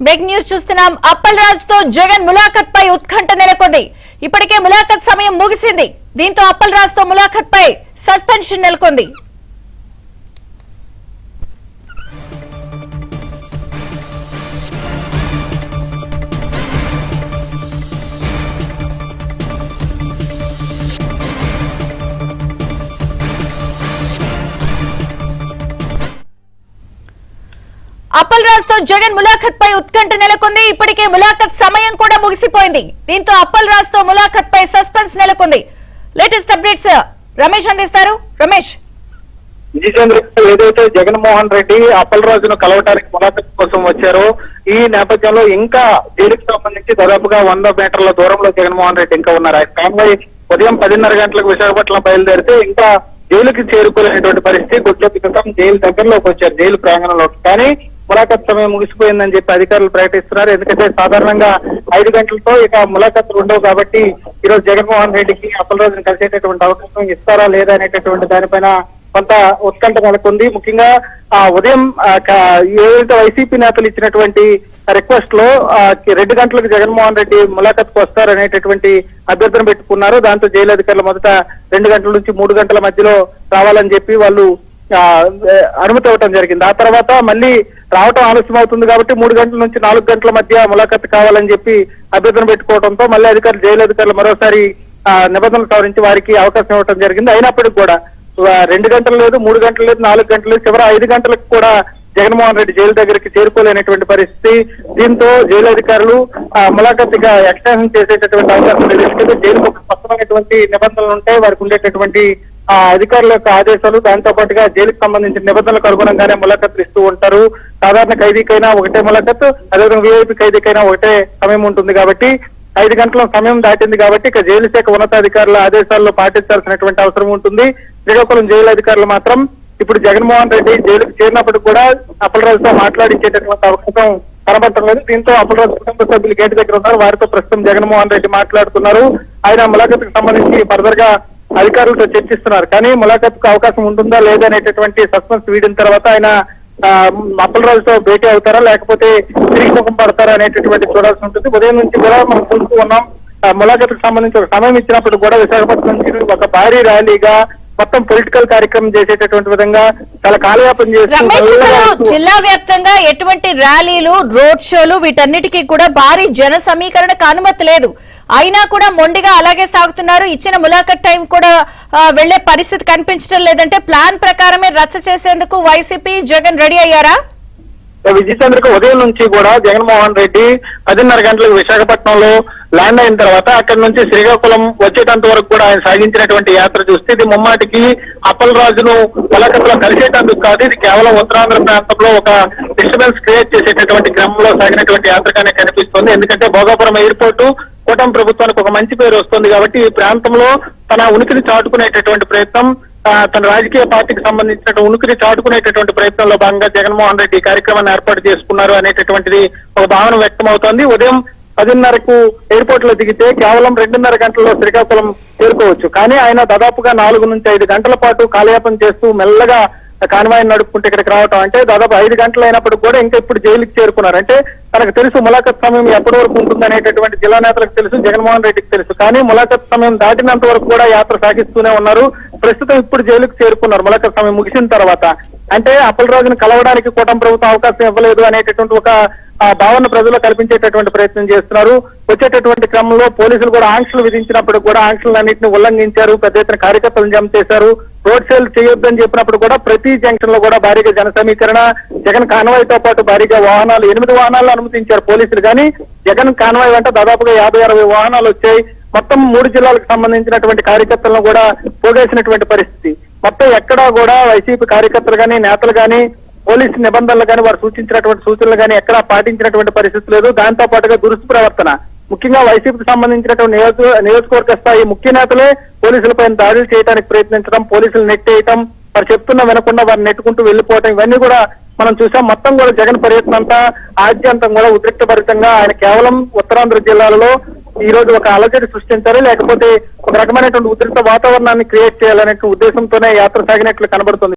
Break news చూస్తున్నాం. అప్పల్ రాజ్ తో జగన్ ములాఖత్ పై ఉత్కంఠ నెలకొంది. ఇప్పటికే ములాఖత్ సమయం ముగిసింది. దీంతో అప్పల్ రాజ్ తో ములాఖత్ పై సస్పెన్షన్ నెలకొంది. అప్పల్ రాజ్ తో జగన్ ములాఖత్ పై ఉత్కంఠ నెలకొంది. ఇప్పటికే ములాఖత్ సమయం కూడా ముగిసిపోయింది. దీంతో అప్పల్ రాజ్ తో ములాఖత్ పై సస్పెన్స్ నెలకొంది. లేటెస్ట్ అప్డేట్స్ రమేష్ అందిస్తారు. రమేష్, ఏదైతే జగన్మోహన్ రెడ్డి అప్పల్ రాజును కలవటానికి ములాఖత్ కోసం వచ్చారో ఈ నేపథ్యంలో ఇంకా జైలుకు సంబంధించి దాదాపుగా 100 మీటర్ల దూరంలో జగన్మోహన్ రెడ్డి ఇంకా ఉన్నారు. ఆయన కాన్వాయ్ ఉదయం 10:30 గంటలకు విశాఖపట్నం బయలుదేరితే ఇంకా జైలుకి చేరుకోలేనటువంటి పరిస్థితి. కొద్ది క్రితం జైలు దగ్గరలోకి వచ్చారు, జైలు ప్రాంగణంలోకి. కానీ ములాఖత్ సమయం ముగిసిపోయిందని చెప్పి అధికారులు ప్రకటిస్తున్నారు. ఎందుకంటే సాధారణంగా 5 గంటలతో ఇక ములాఖతులు ఉండవు కాబట్టి ఈరోజు జగన్మోహన్ రెడ్డికి అప్పల్ రాజును కలిసేటటువంటి అవకాశం ఇస్తారా లేదా అనేటటువంటి దానిపైన కొంత ఉత్కంఠ నెలకొంది. ముఖ్యంగా ఉదయం ఏదైతే వైసీపీ నేతలు ఇచ్చినటువంటి రిక్వెస్ట్ లో 2 గంటలకు జగన్మోహన్ రెడ్డి ములాఖత్కు వస్తారనేటటువంటి అభ్యర్థన పెట్టుకున్నారు. దాంతో జైలు అధికారులు మొదట 2 గంటల నుంచి 3 గంటల మధ్యలో రావాలని చెప్పి వాళ్ళు అనుమతి ఇవ్వటం జరిగింది. ఆ తర్వాత మళ్ళీ రావటం ఆలస్యం అవుతుంది కాబట్టి 3 గంటల నుంచి 4 గంటల మధ్య ములాఖత్ కావాలని చెప్పి అభ్యర్థన పెట్టుకోవడంతో మళ్ళీ జైలు అధికారులు మరోసారి నిబంధనలు సవరించి వారికి అవకాశం ఇవ్వటం జరిగింది. అయినప్పటికీ కూడా 2 గంటలు లేదు, 3 గంటలు లేదు, 4 గంటలు లేదు, చివరి 5 గంటలకు కూడా జగన్మోహన్ రెడ్డి జైలు దగ్గరికి చేరుకోలేనటువంటి పరిస్థితి. దీంతో జైలు అధికారులు ములాఖత్గా ఎక్స్టెన్షన్ చేసేటటువంటి అవకాశం లేదు. ఎందుకంటే జైలుకు ఒక స్పష్టమైనటువంటి నిబంధనలు ఉంటాయి, వారికి ఉండేటటువంటి అధికారుల యొక్క ఆదేశాలు, దాంతో పాటుగా జైలుకు సంబంధించిన నిబంధనలకు అనుగుణంగానే ములాఖత్లు ఇస్తూ ఉంటారు. సాధారణ ఖైదీకైనా ఒకటే ములాఖత్, అదేవిధంగా వీఐపీ ఖైదీకైనా ఒకటే సమయం ఉంటుంది కాబట్టి 5 గంటల సమయం దాటింది కాబట్టి ఇక జైలు శాఖ ఉన్నతాధికారుల ఆదేశాల్లో పాటించాల్సినటువంటి అవసరం ఉంటుంది. శ్రీకాకుళం జైలు అధికారులు మాత్రం ఇప్పుడు జగన్మోహన్ రెడ్డి జైలుకు చేరినప్పటికీ కూడా అప్పల్ రాజుతో మాట్లాడించేటటువంటి అవకాశం కనబడటం లేదు. దీంతో అప్పల్ రాజు కుటుంబ సభ్యులు గేటు దగ్గర ఉన్నారు. వారితో ప్రస్తుతం జగన్మోహన్ రెడ్డి మాట్లాడుతున్నారు. ఆయన ములాఖత్కు సంబంధించి ఫర్దర్ గా అధికారులతో చర్చిస్తున్నారు. కానీ ములాఖత్కు అవకాశం ఉంటుందా లేదా అనేటటువంటి సస్పెన్స్ వీడిన తర్వాత ఆయన అప్పల్ రాజుతో భేటీ అవుతారా లేకపోతే తిరిగి ముఖం పడతారా అనేటటువంటి చూడాల్సి ఉంటుంది. ఉదయం నుంచి కూడా మనం చూస్తూ ఉన్నాం. ములాఖత్కు సంబంధించి ఒక సమయం ఇచ్చినప్పుడు కూడా విశాఖపట్నం నుంచి ఒక భారీ ర్యాలీగా మొత్తం పొలిటికల్ కార్యక్రమం చేసేటటువంటి విధంగా చాలా కాలయాపన చేస్తూ జిల్లా వ్యాప్తంగా ఎటువంటి ర్యాలీలు, రోడ్ షోలు వీటన్నిటికీ కూడా భారీ జన సమీకరణకు అనుమతి లేదు. అయినా కూడా మొండిగా అలాగే సాగుతున్నారు. ఇచ్చిన ములాఖత్ టైం కూడా వెళ్లే పరిస్థితి కనిపించడం లేదంటే ప్లాన్ ప్రకారమే రచ్చ చేసేందుకు వైసీపీ జగన్ రెడీ అయ్యారా? విజయచంద్రకి ఉదయం నుంచి కూడా జగన్మోహన్ రెడ్డి 10:30 గంటలకు విశాఖపట్నంలో ల్యాండ్ అయిన తర్వాత అక్కడి నుంచి శ్రీకాకుళం వచ్చేటంత వరకు కూడా ఆయన సాగించినటువంటి యాత్ర చూస్తే ఇది ముమ్మాటికి అప్పల్ రాజును ములాఖత్లో కలిసేటందుకు కాదు, ఇది కేవలం ఉత్తరాంధ్ర ప్రాంతంలో ఒక డిస్టర్బెన్స్ క్రియేట్ చేసేటటువంటి క్రమంలో సాగినటువంటి యాత్రగానే కనిపిస్తుంది. ఎందుకంటే భోగాపురం ఎయిర్పోర్టు కూటమి ప్రభుత్వానికి ఒక మంచి పేరు వస్తుంది కాబట్టి ఈ ప్రాంతంలో తన ఉనికిని చాటుకునేటటువంటి ప్రయత్నం, తన రాజకీయ పార్టీకి సంబంధించిన ఉనికిని చాటుకునేటటువంటి ప్రయత్నంలో భాగంగా జగన్మోహన్ రెడ్డి ఈ కార్యక్రమాన్ని ఏర్పాటు చేసుకున్నారు అనేటటువంటిది ఒక భావన వ్యక్తం అవుతోంది. ఉదయం 10:30కు ఎయిర్పోర్ట్ లో దిగితే కేవలం 2:30 గంటల్లో శ్రీకాకుళం చేరుకోవచ్చు. కానీ ఆయన దాదాపుగా 4 నుంచి 5 గంటల పాటు కాలయాపన చేస్తూ మెల్లగా కాన్వాయ్ నడుపుకుంటే ఇక్కడికి రావటం అంటే దాదాపు 5 గంటలు అయినప్పుడు కూడా ఇంకా ఇప్పుడు జైలుకి చేరుకున్నారు. అంటే తనకు తెలుసు ములాఖత్ సమయం ఎప్పటి వరకు ఉంటుంది అనేటటువంటి జిల్లా నేతలకు తెలుసు, జగన్మోహన్ రెడ్డికి తెలుసు. కానీ ములాఖత్ సమయం దాటినంత వరకు కూడా యాత్ర సాగిస్తూనే ఉన్నారు. ప్రస్తుతం ఇప్పుడు జైలుకు చేరుకున్నారు ములాఖత్ సమయం ముగిసిన తర్వాత. అంటే అప్పల్ రాజును కలవడానికి కూటమి ప్రభుత్వం అవకాశం ఇవ్వలేదు అనేటటువంటి ఒక భావన ప్రజల్లో కల్పించేటటువంటి ప్రయత్నం చేస్తున్నారు. వచ్చేటటువంటి క్రమంలో పోలీసులు కూడా ఆంక్షలు విధించినప్పుడు కూడా ఆంక్షలన్నింటినీ ఉల్లంఘించారు. పెద్ద ఎత్తున కార్యకర్తలను జమ చేశారు. రోడ్ షోలు చేయొద్దని చెప్పినప్పుడు కూడా ప్రతి జంక్షన్ లో కూడా భారీగా జన సమీకరణ, జగన్ కాన్వాయ్ తో పాటు భారీగా వాహనాలు 8 వాహనాలు అనుమతించారు పోలీసులు. కానీ జగన్ కాన్వాయ్ వెంట దాదాపుగా 50-60 వాహనాలు వచ్చాయి. మొత్తం 3 జిల్లాలకు సంబంధించినటువంటి కార్యకర్తలను కూడా పోగేసినటువంటి పరిస్థితి. మొత్తం ఎక్కడా కూడా వైసీపీ కార్యకర్తలు కానీ నేతలు కానీ పోలీసు నిబంధనలు కానీ వారు సూచించినటువంటి సూచనలు కానీ ఎక్కడా పాటించినటువంటి పరిస్థితి లేదు. దాంతో పాటుగా దురుసు ప్రవర్తన, ముఖ్యంగా వైసీపీకి సంబంధించినటువంటి నియోజకవర్గ స్థాయి ముఖ్య నేతలే పోలీసులపై దాడులు చేయడానికి ప్రయత్నించడం, పోలీసులు నెట్టేయటం, వారు చెప్తున్నా వినకుండా వారిని నెట్టుకుంటూ వెళ్లిపోవటం, ఇవన్నీ కూడా మనం చూసాం. మొత్తం కూడా జగన్ పర్యటన అంతా ఆద్యంతం కూడా ఉద్రిక్తభరితంగా ఆయన కేవలం ఉత్తరాంధ్ర జిల్లాలలో ఈ రోజు ఒక అలజడి సృష్టించాలి, లేకపోతే ఒక రకమైనటువంటి ఉద్రిక్త వాతావరణాన్ని క్రియేట్ చేయాలనే ఉద్దేశంతోనే యాత్ర సాగినట్లు కనబడుతుంది.